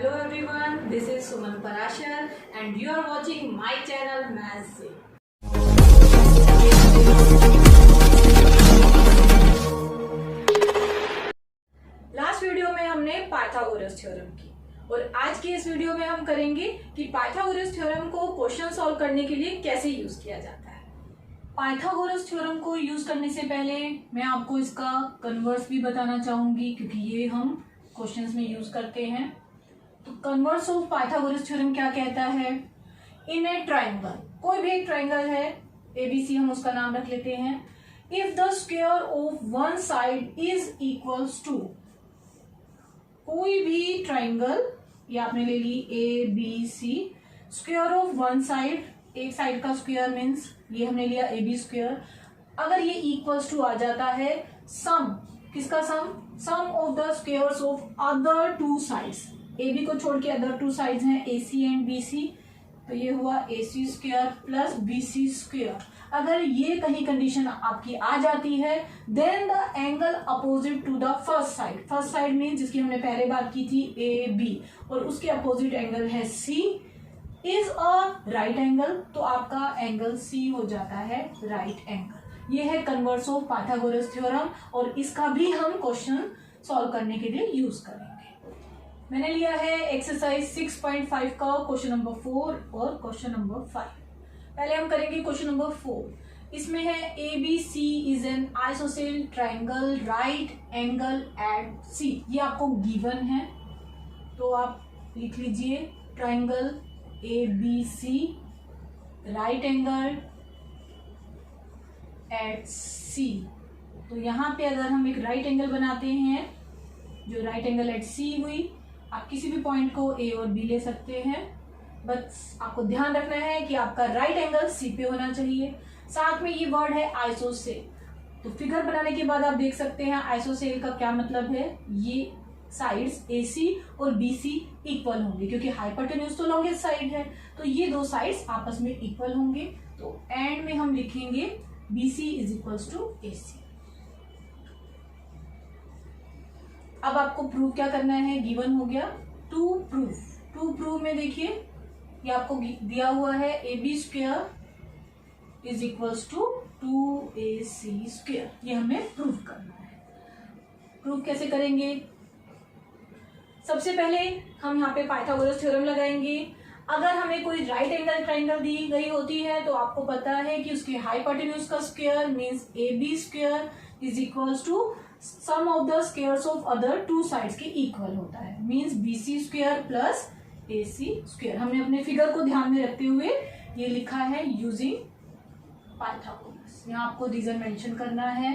Hello everyone, this is Suman Parashar and you are watching my channel Maths से। Last video में हमने Pythagoras theorem की और आज की इस वीडियो में हम करेंगे कि पाइथागोरस थ्योरम को क्वेश्चन सॉल्व करने के लिए कैसे यूज किया जाता है। पाइथागोरस थ्योरम को यूज करने से पहले मैं आपको इसका कन्वर्स भी बताना चाहूंगी क्योंकि ये हम क्वेश्चंस में यूज करते हैं। तो कन्वर्स ऑफ पाइथागोरस थ्योरम क्या कहता है? इन ए ट्राइंगल, कोई भी एक ट्राइंगल है एबीसी, हम उसका नाम रख लेते हैं। If the square of one side is equals to, कोई भी ट्राइंगल, ये आपने ले ली A B C, square of one side, एक साइड का स्क्वायर मीन्स ये हमने लिया ए बी स्क्वायर, अगर ये इक्वल्स टू आ जाता है सम, किसका sum? Sum of the squares of other two sides, A B को छोड़ के अदर टू साइड्स हैं ए सी एंड बी सी, तो ये हुआ A C square plus B C square. अगर ये कहीं कंडीशन आपकी आ जाती है then the angle opposite to the first side, first side mean जिसकी हमने पहले बात की थी ए बी, और उसके अपोजिट एंगल है सी, इज अ राइट एंगल, तो आपका एंगल सी हो जाता है राइट एंगल। ये है कन्वर्स ऑफ पाइथागोरस थ्योरम और इसका भी हम क्वेश्चन सॉल्व करने के लिए यूज करेंगे। मैंने लिया है एक्सरसाइज 6.5 का क्वेश्चन नंबर 4 और क्वेश्चन नंबर 5। पहले हम करेंगे क्वेश्चन नंबर 4। इसमें है A B C is an isosceles triangle right angle at C, ये आपको गिवन है तो आप लिख लीजिए triangle A B C right angle at C. तो यहाँ पे अगर हम एक राइट एंगल बनाते हैं, जो राइट एंगल एट सी हुई, आप किसी भी पॉइंट को ए और बी ले सकते हैं, बस आपको ध्यान रखना है कि आपका राइट एंगल सी पे होना चाहिए। साथ में ये वर्ड है आइसोसेल, तो फिगर बनाने के बाद आप देख सकते हैं आइसोसेल का क्या मतलब है। ये साइड्स AC और BC इक्वल होंगे क्योंकि हाइपोटेन्यूज तो लॉन्गेस्ट साइड है, तो ये दो साइड्स आपस में इक्वल होंगे। तो एंड में हम लिखेंगे BC is equals to AC। अब आपको प्रूव क्या करना है, गिवन हो गया टू प्रूव। टू प्रूव में देखिए ये आपको दिया हुआ है A B square is equals to 2AC square, ये हमें प्रूव करना है। प्रूव कैसे करेंगे? सबसे पहले हम यहाँ पे पाइथागोरस थ्योरम लगाएंगे। अगर हमें कोई राइट एंगल ट्राइंगल दी गई होती है तो आपको पता है कि उसके हाइपोटेन्यूज का square means A B square is equals to sum of the squares of other two sides के इक्वल होता है, means B C square plus A C square. हमने अपने फिगर को ध्यान में रखते हुए ये लिखा है यूजिंग पाइथागोरस। यहाँ आपको रीजन मेंशन करना है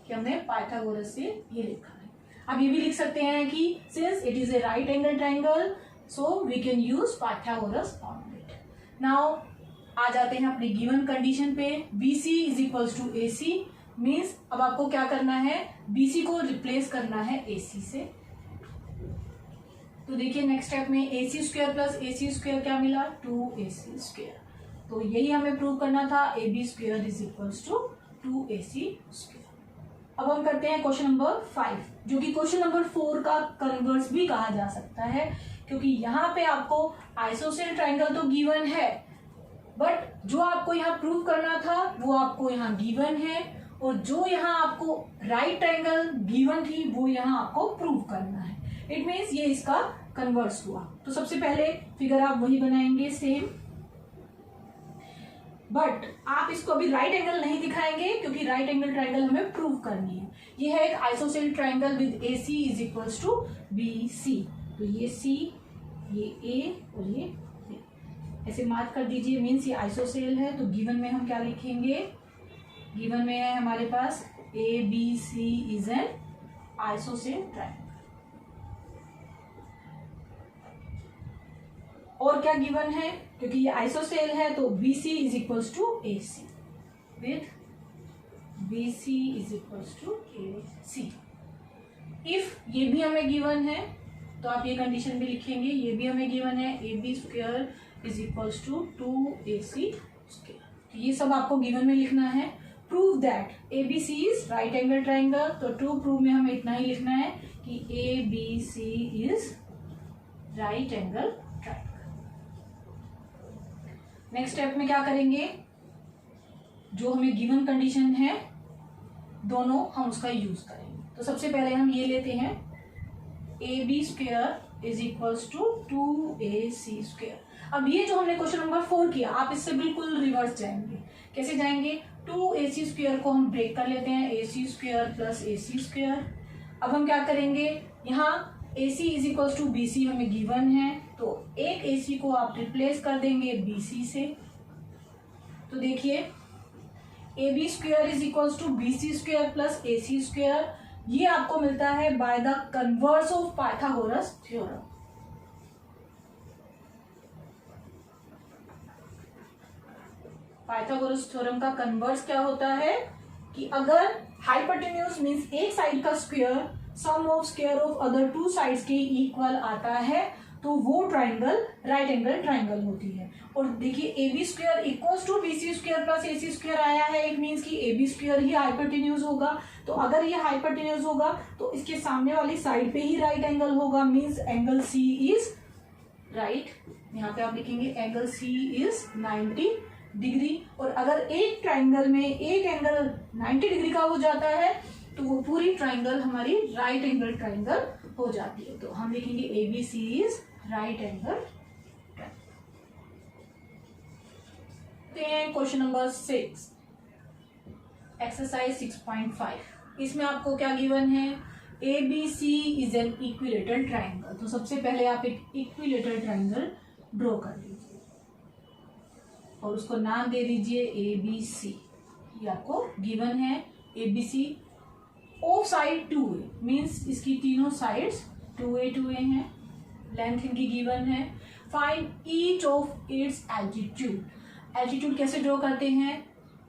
कि हमने पाइथागोरस से ये लिखा है। अब ये भी लिख सकते हैं कि since it is a right angle triangle so we can use Pythagoras on it. Now आ जाते हैं अपनी गिवन कंडीशन पे, B C is equals to A C, means अब आपको क्या करना है, BC को रिप्लेस करना है AC से। तो देखिए नेक्स्ट स्टेप में AC square plus AC square क्या मिला, 2AC स्क्वायर। तो यही हमें प्रूव करना था, AB square is equals to 2AC square. अब हम करते हैं क्वेश्चन नंबर 5, जो कि क्वेश्चन नंबर 4 का कन्वर्स भी कहा जा सकता है क्योंकि यहाँ पे आपको आइसोसेल ट्राइंगल तो गिवन है, बट जो आपको यहाँ प्रूव करना था वो आपको यहाँ गिवन है, और जो यहाँ आपको राइट ट्राइंगल गिवन थी वो यहाँ आपको प्रूव करना है। इट मीन्स ये इसका कन्वर्स हुआ। तो सबसे पहले फिगर आप वही बनाएंगे सेम, बट आप इसको अभी राइट एंगल नहीं दिखाएंगे क्योंकि राइट एंगल ट्राइंगल हमें प्रूव करनी है। ये है एक isosceles triangle with AC is equals to BC, तो ये C, ये A और ये B ऐसे मार्क कर दीजिए, मीन्स ये आइसोसेल है। तो गिवन में हम क्या लिखेंगे, गिवन में है हमारे पास ABC is an isosceles triangle. और क्या गिवन है, क्योंकि ये आइसोसेल है तो BC is equals to AC with BC is equals to AC। If ये भी हमें गिवन है तो आप ये कंडीशन भी लिखेंगे, ये भी हमें गिवन है AB square is equals to 2AC square. तो ये सब आपको गिवन में लिखना है। Prove that ABC is right angle triangle, तो टू प्रूव में हमें इतना ही लिखना है कि ABC is right angle triangle. Next step में क्या करेंगे, जो हमें गिवन कंडीशन है दोनों हम उसका यूज करेंगे। तो सबसे पहले हम ये लेते हैं AB square is equals to 2AC square. अब ये जो हमने क्वेश्चन नंबर 4 किया, आप इससे बिल्कुल रिवर्स जाएंगे। कैसे जाएंगे, 2AC स्क्वायर को हम ब्रेक कर लेते हैं, AC square plus AC square. अब हम क्या करेंगे, यहाँ AC is equals to BC हमें गिवन है, तो एक AC को आप रिप्लेस कर देंगे BC से। तो देखिए AB square is equals to BC square plus AC square, ये आपको मिलता है by the converse of Pythagoras theorem. Pythagoras theorem का कन्वर्स क्या होता है कि अगर हाइपोटेन्यूज मींस एक साइड का square sum of square of other two sides के इक्वल आता है तो वो ट्राइंगल राइट एंगल ट्राइंगल होती है। और देखिए AB square equals to BC square plus AC square आया है, इट मींस कि AB स्क्वायर ही हाइपोटेन्यूज होगा। तो अगर ये हाइपोटेन्यूज होगा तो इसके सामने वाली साइड पे ही राइट एंगल होगा, means angle C is right. यहाँ पे आप लिखेंगे एंगल C इज 90 डिग्री। और अगर एक ट्राइंगल में एक एंगल 90 डिग्री का हो जाता है तो वो पूरी ट्राइंगल हमारी राइट एंगल ट्राइंगल हो जाती है। तो हम लिखेंगे ABC is right angle. Question number 6 exercise 6.5। इसमें आपको क्या गिवन है, ABC is an equilateral triangle. तो सबसे पहले आप एक इक्विलेटरल ट्राइंगल ड्रॉ कर लीजिए और उसको नाम दे दीजिए ABC। ये आपको गिवन है ABC। Of side 2A means इसकी तीनों साइड्स 2A हैं, लेंथ इनकी गिवन है। Find each of its altitude. Altitude कैसे ड्रॉ करते हैं,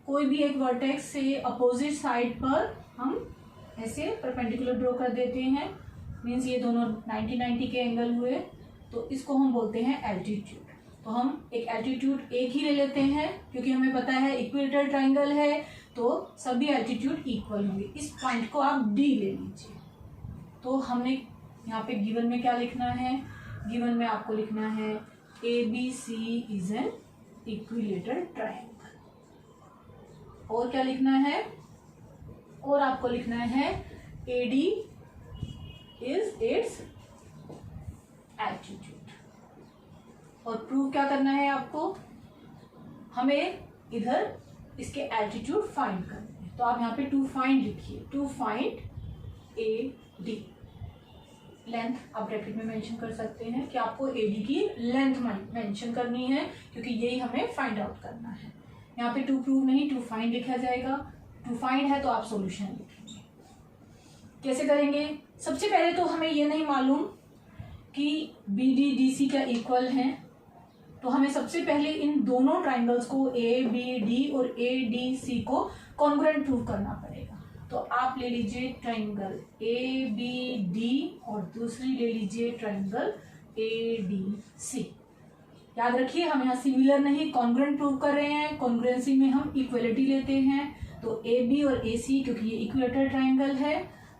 कोई भी एक वर्टेक्स से अपोजिट साइड पर हम ऐसे परपेंडिकुलर ड्रॉ कर देते हैं, मीन्स ये दोनों 90 के एंगल हुए, तो इसको हम बोलते हैं एल्टीट्यूड। तो हम एक एल्टीट्यूड एक ही ले लेते हैं क्योंकि हमें पता है इक्विलेटरल ट्राइंगल है तो सभी एल्टीट्यूड इक्वल होंगे। इस पॉइंट को आप D ले लीजिए। तो हमने यहाँ पे गिवन में क्या लिखना है, गिवन में आपको लिखना है ABC is an equilateral triangle. और क्या लिखना है, और आपको लिखना है AD इज इट्स एल्टीट्यूड। और प्रूव क्या करना है आपको, हमें इधर इसके एल्टीट्यूड फाइंड करने हैं। तो आप यहाँ पे टू फाइंड लिखिए, टू फाइंड AD। लेंथ आप ब्रैकेट में मेंशन कर सकते हैं कि आपको AD की लेंथ मेंशन करनी है क्योंकि यही हमें फाइंड आउट करना है। यहाँ पे टू प्रूव नहीं, टू फाइंड लिखा जाएगा। टू फाइंड है तो आप सॉल्यूशन लिखेंगे। कैसे करेंगे, सबसे पहले तो हमें ये नहीं मालूम कि BD DC क्या इक्वल हैं, तो हमें सबसे पहले इन दोनों ट्राइंगल्स को ABD और ADC को कॉन्ग्रुएंट प्रूव करना पड़ेगा। तो आप ले लीजिए ट्राइंगल ABD और दूसरी ले लीजिए ट्राइंगल ADC। याद रखिए हम यहाँ सिमिलर नहीं कॉन्ग्रुएंट प्रूव कर रहे हैं, कॉन्ग्रुएंसी में हम इक्वलिटी लेते हैं। तो AB और AC क्योंकि ये इक्विलेटरल ट्राइंगल है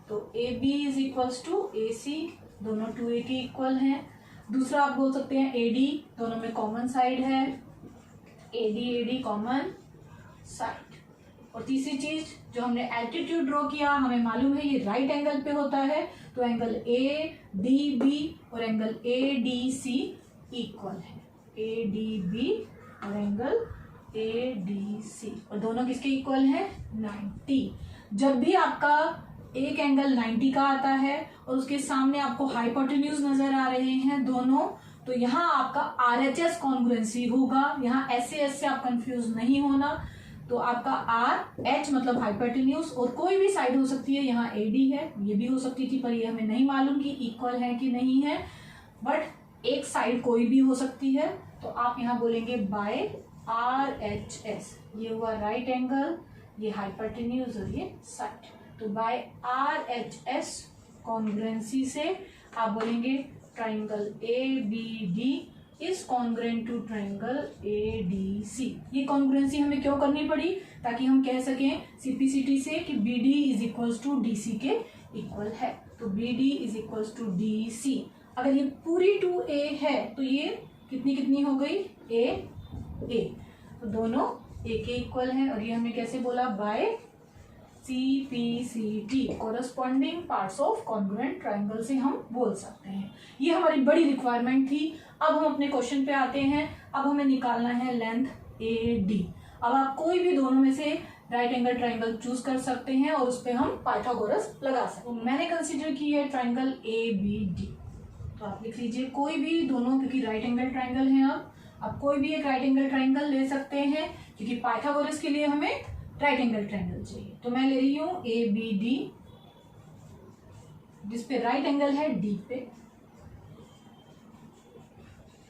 तो AB is equals to AC, दोनों 2A के इक्वल हैं। दूसरा आप बोल सकते हैं AD, दोनों में कॉमन साइड है, AD कॉमन साइड। और तीसरी चीज जो हमने एल्टीट्यूड ड्रॉ किया, हमें मालूम है ये राइट एंगल पे होता है तो एंगल ADB और एंगल ADC इक्वल है, ADB और एंगल ADC, और दोनों किसके इक्वल है 90। जब भी आपका एक एंगल 90 का आता है और उसके सामने आपको हाइपोटेन्यूज नजर आ रहे हैं दोनों, तो यहाँ आपका RHS कॉन्ग्रुएंसी होगा। यहाँ SAS से आप कंफ्यूज नहीं होना। तो आपका RH मतलब हाइपोटेन्यूज, और कोई भी साइड हो सकती है, यहाँ AD है, ये भी हो सकती थी पर ये हमें नहीं मालूम कि इक्वल है कि नहीं है, बट एक साइड कोई भी हो सकती है। तो आप यहाँ बोलेंगे बाय RHS, ये हुआ राइट एंगल, ये हाइपोटेन्यूज और ये साइड। तो बाय RHS कॉन्ग्रुएंसी से आप बोलेंगे triangle ABD is congruent to triangle ADC। ये कॉन्ग्रुएंसी हमें क्यों करनी पड़ी, ताकि हम कह सकें सिंप्लिसिटी से कि BD is equals to DC के इक्वल है। तो BD is equals to DC। अगर ये पूरी 2a है तो ये कितनी कितनी हो गई, a, तो दोनों a के इक्वल है। और ये हमने कैसे बोला, by CPCT, corresponding parts of congruent triangle से हम बोल सकते हैं। ये हमारी बड़ी रिक्वायरमेंट थी। अब हम अपने क्वेश्चन पे आते हैं। अब हमें निकालना है लेंथ AD। अब आप कोई भी दोनों में से राइट एंगल ट्राइंगल चूज कर सकते हैं और उस पर हम पाइथागोरस लगा सकते हैं। तो मैंने कंसिडर की है ट्राइंगल ABD, तो आप लिख लीजिए कोई भी दोनों, क्योंकि राइट एंगल ट्राइंगल है। अब आप कोई भी एक राइट एंगल ट्राइंगल ले सकते हैं, क्योंकि पाइथागोरस के लिए हमें राइट एंगल ट्राइंगल चाहिए। तो मैं ले रही हूं ABD, जिसपे राइट एंगल है D पे।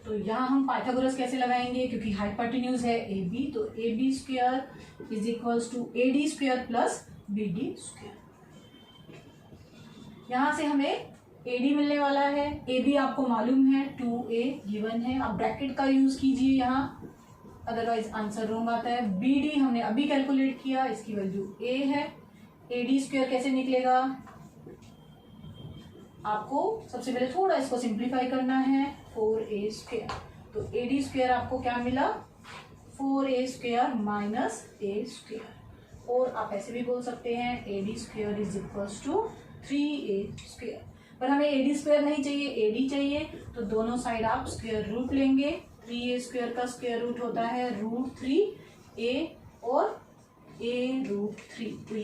तो यहां हम पाइथागोरस कैसे लगाएंगे, क्योंकि हाइपोटेन्यूज है AB, तो AB square is equals to AD square plus BD square. यहां से हमें AD मिलने वाला है। AB आपको मालूम है 2a गिवन है, आप ब्रैकेट का यूज कीजिए यहाँ, अदरवाइज आंसर रॉन्ग आता है। BD हमने अभी कैलकुलेट किया, इसकी वैल्यू a है। AD स्क्वायर कैसे निकलेगा, आपको सबसे पहले थोड़ा इसको सिंप्लीफाई करना है, 4a स्क्वायर। तो AD स्क्वायर आपको क्या मिला, 4a square minus a square. और आप ऐसे भी बोल सकते हैं AD square is equals to 3a square. पर हमें AD स्क्वायर नहीं चाहिए, AD चाहिए, तो दोनों साइड आप स्क्वायर रूट लेंगे। 3a स्क्वायर का स्क्वायर रूट होता है √3a और a √3। तो